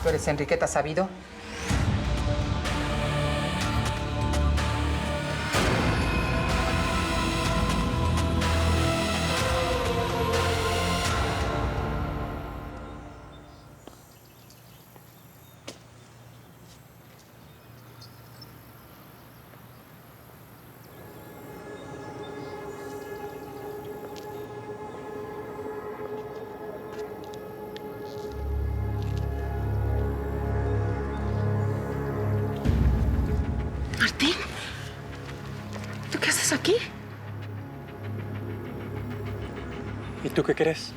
¿Tú eres Enriqueta Sabido? Martín, ¿tú qué haces aquí? ¿Y tú qué crees?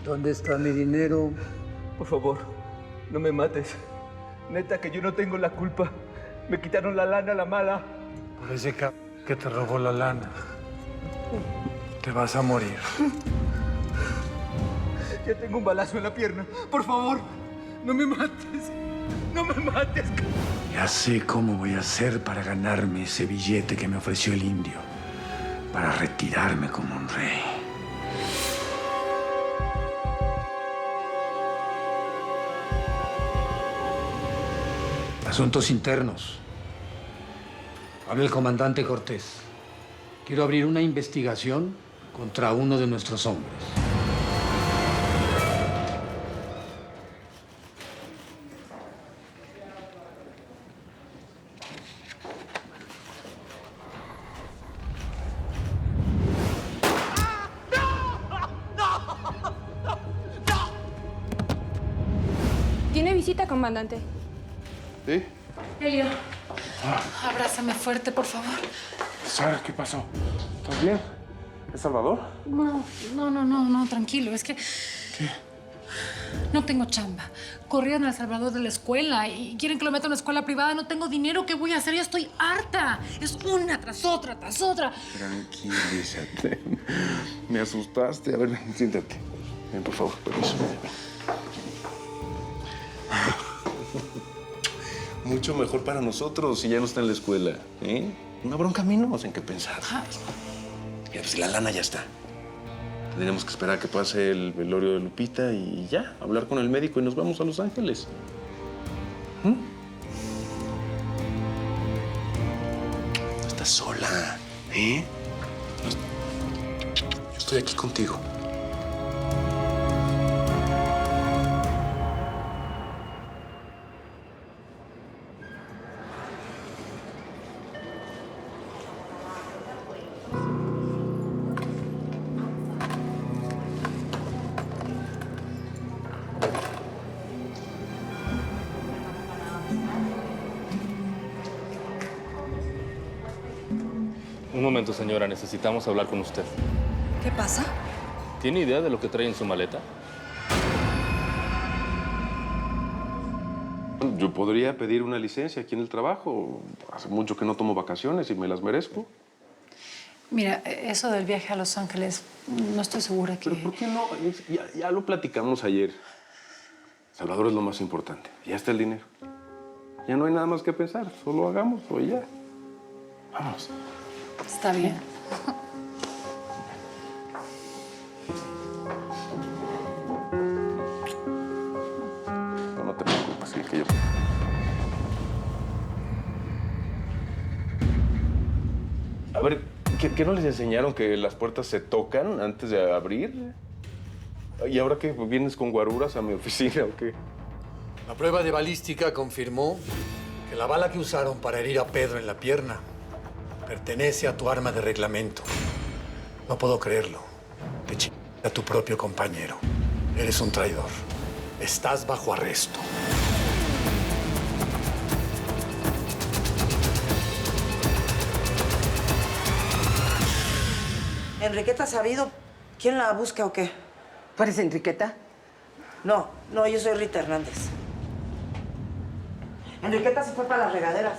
¿Dónde está mi dinero? Por favor, no me mates. Neta, que yo no tengo la culpa. Me quitaron la lana, la mala. Por ese que te robó la lana. Te vas a morir. Ya tengo un balazo en la pierna. Por favor, no me mates. No me mates. Ya sé cómo voy a hacer para ganarme ese billete que me ofreció el indio. Para retirarme como un rey. Asuntos internos. Habla el comandante Cortés. Quiero abrir una investigación contra uno de nuestros hombres. Tiene visita, comandante. ¿Sí? Helio, abrázame fuerte, por favor. Sara, ¿qué pasó? ¿Estás bien? ¿Es Salvador? No, tranquilo. Es que... ¿Qué? No tengo chamba. Corrieron al Salvador de la escuela y quieren que lo meta a una escuela privada. No tengo dinero. ¿Qué voy a hacer? Ya estoy harta. Es una tras otra, tras otra. Tranquilízate. Me asustaste. A ver, ven, siéntate. Ven, por favor, permiso. Mucho mejor para nosotros si ya no está en la escuela, ¿eh? Una bronca menos en qué pensar. Ay. Mira, pues la lana ya está. Tendríamos que esperar a que pase el velorio de Lupita y ya, hablar con el médico y nos vamos a Los Ángeles. No estás sola, ¿eh? Yo estoy aquí contigo. Un momento, señora. Necesitamos hablar con usted. ¿Qué pasa? ¿Tiene idea de lo que trae en su maleta? Yo podría pedir una licencia aquí en el trabajo. Hace mucho que no tomo vacaciones y me las merezco. Mira, eso del viaje a Los Ángeles, no estoy segura que... ¿Pero por qué no? Ya lo platicamos ayer. Salvador es lo más importante. Ya está el dinero. Ya no hay nada más que pensar. Solo hagámoslo y ya. Vamos. Está bien. No te preocupes, que yo... A ver, ¿qué no les enseñaron que las puertas se tocan antes de abrir? ¿Y ahora qué? ¿Vienes con guaruras a mi oficina o qué? La prueba de balística confirmó que la bala que usaron para herir a Pedro en la pierna pertenece a tu arma de reglamento. No puedo creerlo. Te chingaste a tu propio compañero. Eres un traidor. Estás bajo arresto. ¿Enriqueta Sabido? ¿Quién la busca o qué? ¿Tú eres Enriqueta? No, yo soy Rita Hernández. Enriqueta se fue para las regaderas.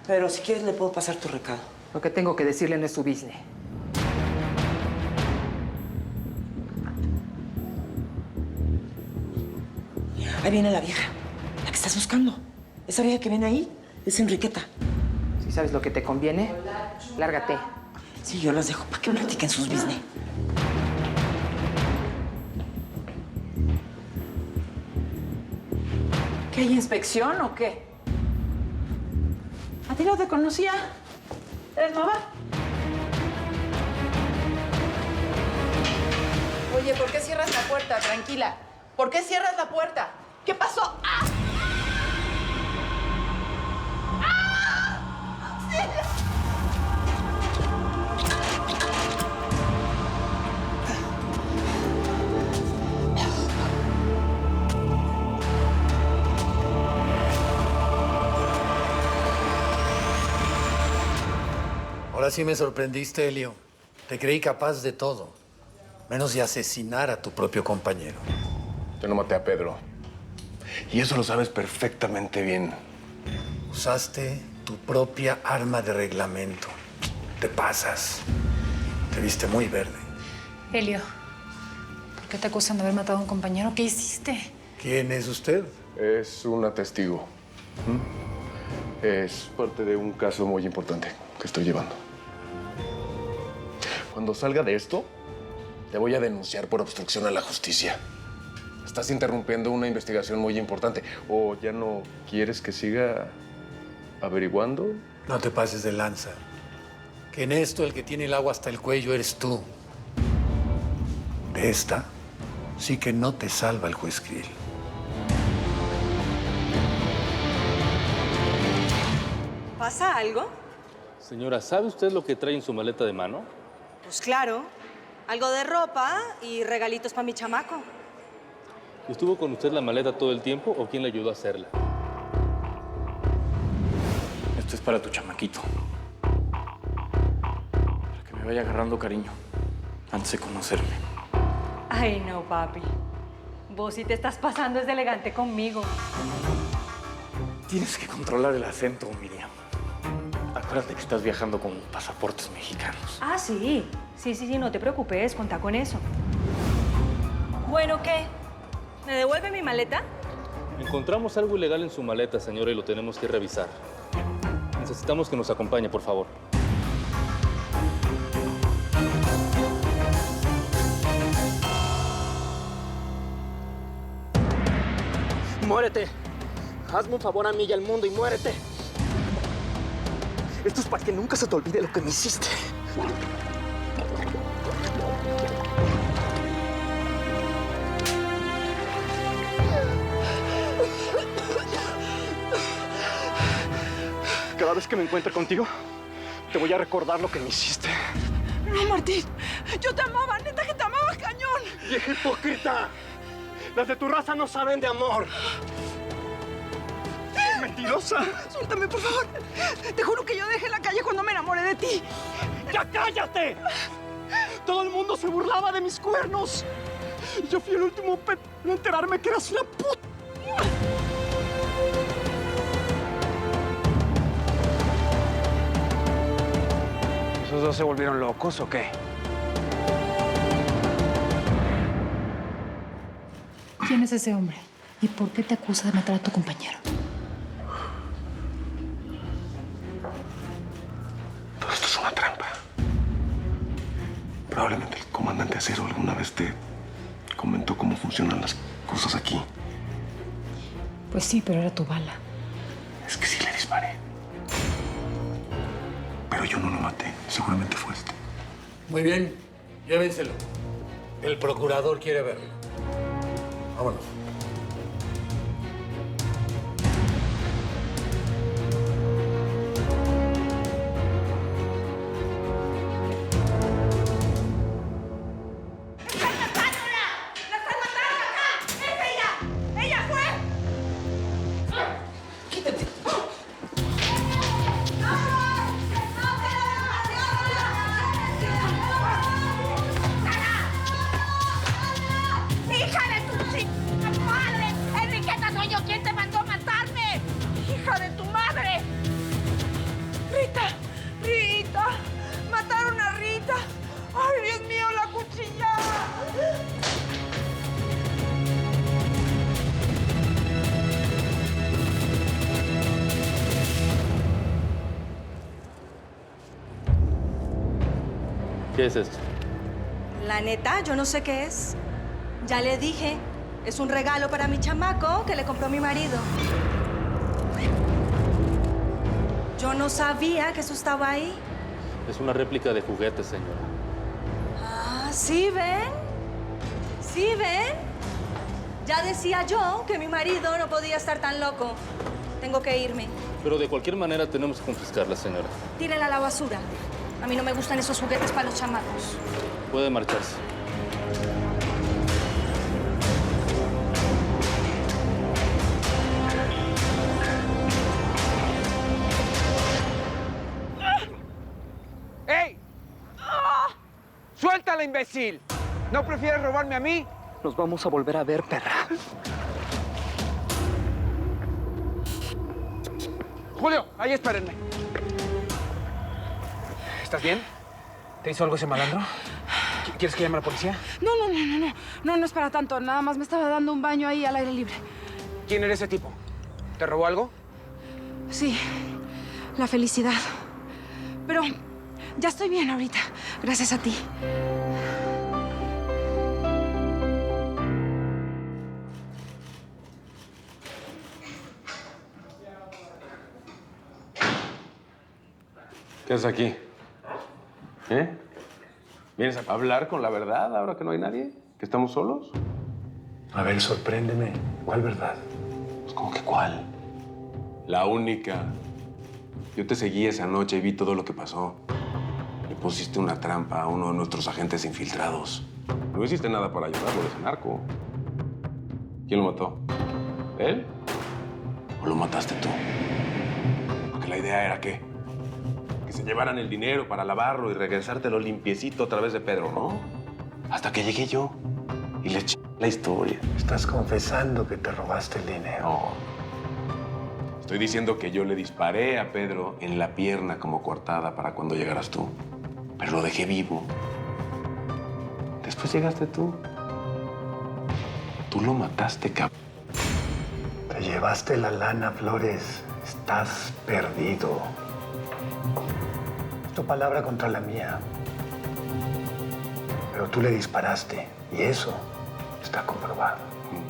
Pero si quieres le puedo pasar tu recado. Lo que tengo que decirle no es su business. Ahí viene la vieja, la que estás buscando. Esa vieja que viene ahí es Enriqueta. Si sabes lo que te conviene, lárgate. Sí, yo los dejo para que platiquen sus business. ¿Qué hay inspección o qué? ¿A ti no te conocía? ¿Eres nueva? Oye, ¿por qué cierras la puerta? Tranquila. ¿Por qué cierras la puerta? ¿Qué pasó? ¡Ah! ¡Ah! ¡Auxilio! Ahora sí me sorprendiste, Elio. Te creí capaz de todo, menos de asesinar a tu propio compañero. Yo no maté a Pedro. Y eso lo sabes perfectamente bien. Usaste tu propia arma de reglamento. Te pasas. Te viste muy verde. Helio, ¿por qué te acusan de haber matado a un compañero? ¿Qué hiciste? ¿Quién es usted? Es una testigo. Es parte de un caso muy importante que estoy llevando. Cuando salga de esto, te voy a denunciar por obstrucción a la justicia. Estás interrumpiendo una investigación muy importante. ¿O ya no quieres que siga averiguando? No te pases de lanza. Que en esto el que tiene el agua hasta el cuello eres tú. De esta sí que no te salva el juez Krill. ¿Pasa algo? Señora, ¿sabe usted lo que trae en su maleta de mano? Pues claro, algo de ropa y regalitos para mi chamaco. ¿Estuvo con usted la maleta todo el tiempo o quién le ayudó a hacerla? Esto es para tu chamaquito. Para que me vaya agarrando cariño antes de conocerme. Ay, no, papi. Vos sí te estás pasando es de elegante conmigo. Tienes que controlar el acento, Miriam. Acuérdate que estás viajando con pasaportes mexicanos. Ah, sí. Sí, no te preocupes, contá con eso. Bueno, ¿qué? ¿Me devuelve mi maleta? Encontramos algo ilegal en su maleta, señora, y lo tenemos que revisar. Necesitamos que nos acompañe, por favor. ¡Muérete! Hazme un favor a mí y al mundo y muérete. Esto es para que nunca se te olvide lo que me hiciste. Cada vez que me encuentre contigo, te voy a recordar lo que me hiciste. No, Martín. Yo te amaba, neta que te amaba cañón. ¡Vieja hipócrita! Las de tu raza no saben de amor. ¡Mentirosa! Suéltame, por favor. Te juro que yo dejé la calle cuando me enamoré de ti. ¡Ya cállate! Todo el mundo se burlaba de mis cuernos. Y yo fui el último en enterarme que eras una puta. ¿Esos dos se volvieron locos o qué? ¿Quién es ese hombre? ¿Y por qué te acusa de matar a tu compañero? Todo esto es una trampa. Probablemente el comandante Acero alguna vez te comentó cómo funcionan las cosas aquí. Pues sí, pero era tu bala. Es que sí le disparé. Pero yo no lo maté. Seguramente fue este. Muy bien, llévenselo. El procurador quiere verlo. Vámonos. ¡Hija de tu chica! ¿Qué es esto? La neta, yo no sé qué es. Ya le dije, es un regalo para mi chamaco que le compró mi marido. Yo no sabía que eso estaba ahí. Es una réplica de juguete, señora. Ah, ¿sí ven? ¿Sí ven? Ya decía yo que mi marido no podía estar tan loco. Tengo que irme. Pero de cualquier manera tenemos que confiscarla, señora. Tírela a la basura. A mí no me gustan esos juguetes para los chamacos. Puede marcharse. ¡Ey! ¡Suéltala, imbécil! ¿No prefieres robarme a mí? Nos vamos a volver a ver, perra. Julio, ahí espérenme. ¿Estás bien? ¿Te hizo algo ese malandro? ¿Quieres que llame a la policía? No es para tanto. Nada más me estaba dando un baño ahí al aire libre. ¿Quién era ese tipo? ¿Te robó algo? Sí, la felicidad. Pero ya estoy bien ahorita, gracias a ti. ¿Qué haces aquí? ¿Eh? ¿Vienes a hablar con la verdad ahora que no hay nadie? ¿Que estamos solos? A ver, sorpréndeme. ¿Cuál verdad? Pues, ¿cómo que cuál? La única. Yo te seguí esa noche y vi todo lo que pasó. Le pusiste una trampa a uno de nuestros agentes infiltrados. No hiciste nada para ayudarlo de ese narco. ¿Quién lo mató? ¿Él? ¿O lo mataste tú? Porque la idea era ¿qué? Que se llevaran el dinero para lavarlo y regresártelo limpiecito a través de Pedro, ¿no? Hasta que llegué yo y le eché la historia. Estás confesando que te robaste el dinero. No. Estoy diciendo que yo le disparé a Pedro en la pierna como coartada para cuando llegaras tú. Pero lo dejé vivo. Después llegaste tú. Tú lo mataste, cabrón. Te llevaste la lana, Flores. Estás perdido. Es tu palabra contra la mía. Pero tú le disparaste y eso está comprobado.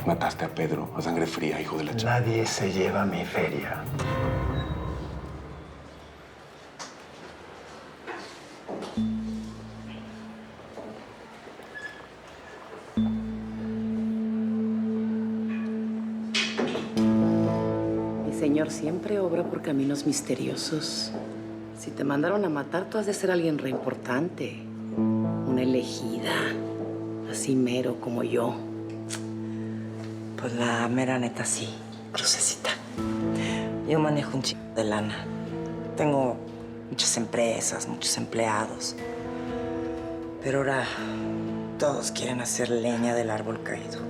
Mataste a Pedro a sangre fría, hijo de la chica. Nadie se lleva mi feria. Mi señor siempre obra por caminos misteriosos. Si te mandaron a matar, tú has de ser alguien re importante. Una elegida. Así mero como yo. Pues la mera neta sí, Crucecita. Yo manejo un chingo de lana. Tengo muchas empresas, muchos empleados. Pero ahora todos quieren hacer leña del árbol caído.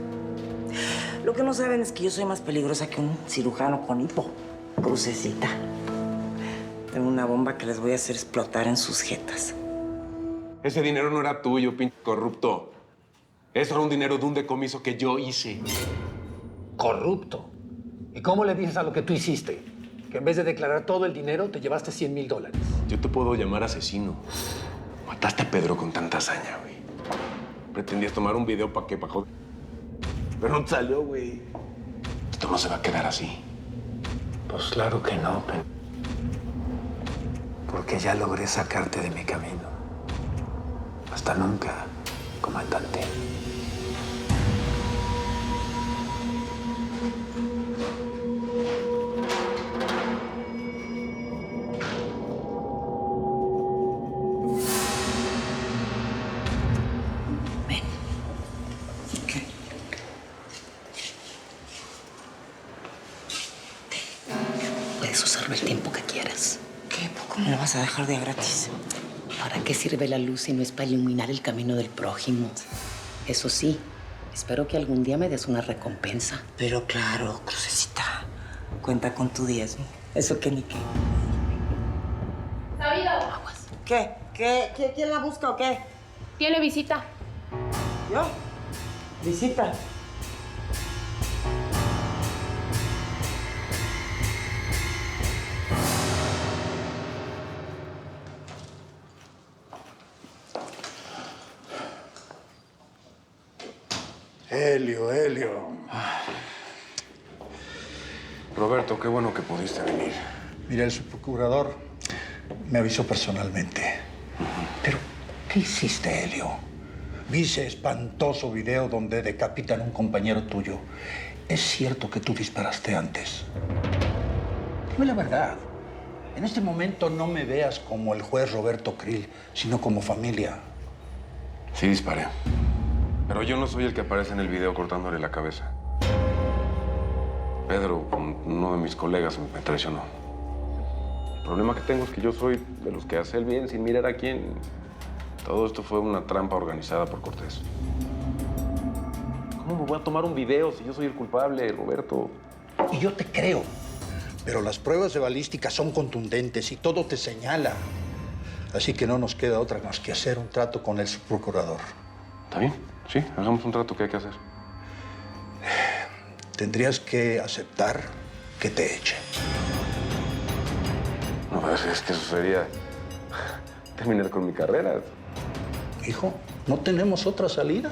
Lo que no saben es que yo soy más peligrosa que un cirujano con hipo. Crucecita. Tengo una bomba que les voy a hacer explotar en sus jetas. Ese dinero no era tuyo, pinche corrupto. Eso era un dinero de un decomiso que yo hice. Corrupto. ¿Y cómo le dices a lo que tú hiciste? Que en vez de declarar todo el dinero, te llevaste $100,000. Yo te puedo llamar asesino. Mataste a Pedro con tanta hazaña, güey. Pretendías tomar un video para qué, para joder. Pero no te salió, güey. Esto no se va a quedar así. Pues claro que no, porque ya logré sacarte de mi camino. Hasta nunca, comandante. Puedes usarlo el tiempo que quieras. ¿Qué? ¿Poco me lo vas a dejar de gratis? ¿Para qué sirve la luz si no es para iluminar el camino del prójimo? Eso sí, espero que algún día me des una recompensa. Pero claro, Crucecita. Cuenta con tu diezmo. Eso que ni qué. Sabido. ¿Qué? ¿Quién la busca o qué? Tiene visita. ¿Yo? ¿Visita? Helio. Roberto, qué bueno que pudiste venir. Mira, el subprocurador me avisó personalmente. Pero, ¿qué hiciste, Helio? Vi ese espantoso video donde decapitan a un compañero tuyo. ¿Es cierto que tú disparaste antes? Dime la verdad. En este momento no me veas como el juez Roberto Krill, sino como familia. Sí disparé. Pero yo no soy el que aparece en el video cortándole la cabeza. Pedro, uno de mis colegas, me traicionó. El problema que tengo es que yo soy de los que hace el bien sin mirar a quién. Todo esto fue una trampa organizada por Cortés. ¿Cómo me voy a tomar un video si yo soy el culpable, Roberto? Y yo te creo. Pero las pruebas de balística son contundentes y todo te señala. Así que no nos queda otra más que hacer un trato con el subprocurador. ¿Está bien? Sí, hagamos un trato. ¿Qué hay que hacer? Tendrías que aceptar que te echen. No, es que eso sería terminar con mi carrera. Hijo, no tenemos otra salida.